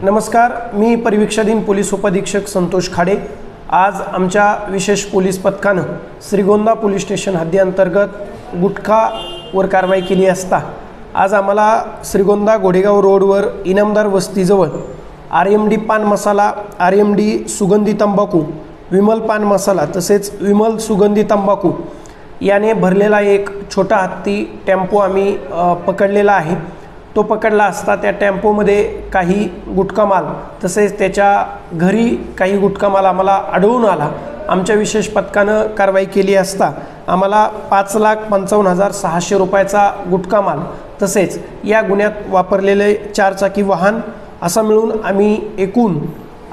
नमस्कार, मी परिवीक्षाधीन पोलीस उपअधीक्षक संतोष खाडे। आज आमच्या विशेष पोलीस पथकानं श्रीगोंदा पोलीस स्टेशन हद्दीअंतर्गत गुटखावर कारवाई केली असता आज आम्हाला श्रीगोंदा घोडेगाव रोडवर इनामदार वस्तीजवळ RMD पान मसाला, RMD सुगंधी तंबाखू, विमल पान मसाला तसेच विमल सुगंधी तंबाखू याने भरलेला एक छोटा हत्ती टेम्पो आम्ही पकडलेला आहे। तो पकडला असता त्या टेम्पोमध्ये काही गुटखा माल तसेच त्याच्या घरी काही गुटखा माल आम्हाला आढळून आला। आमच्या विशेष पथकानं कारवाई केली असता आम्हाला 5,55,600 रुपयाचा गुटखा माल तसेच या गुन्ह्यात वापरलेले 4 चाकी वाहन असा मिळून आम्ही एकूण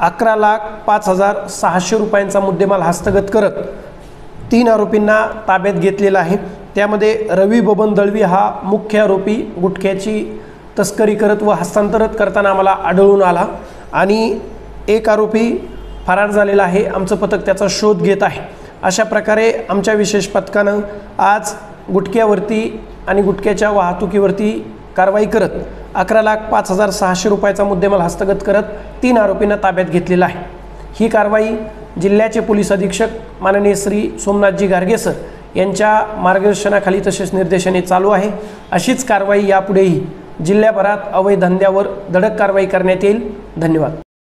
11,05,600 रुपयांचा मुद्देमाल हस्तगत करत 3 आरोपींना ताब्यात घेतलेला आहे। त्यामध्ये रवी बबन दळवी हा मुख्य आरोपी गुटख्याची तस्करी करत व हस्तांतरित करताना आम्हाला आढळून आला आणि एक आरोपी फरार झालेला आहे। आमचं पथक त्याचा शोध घेत आहे। अशा प्रकारे आमच्या विशेष पथकानं आज गुटख्यावरती आणि गुटख्याच्या वाहतुकीवरती कारवाई करत 11,05,600 रुपयाचा मुद्देमाल हस्तगत करत 3 आरोपींना ताब्यात घेतलेला आहे। ही कारवाई जिल्ह्याचे पोलीस अधीक्षक माननीय श्री सोमनाथजी गार्गे सर यांच्या मार्गदर्शनाखाली तसेच निर्देशाने चालू आहे। अशीच कारवाई यापुढेही जिल्ह्याभरात अवैध धंद्यावर धडक कारवाई करण्यात येईल। धन्यवाद।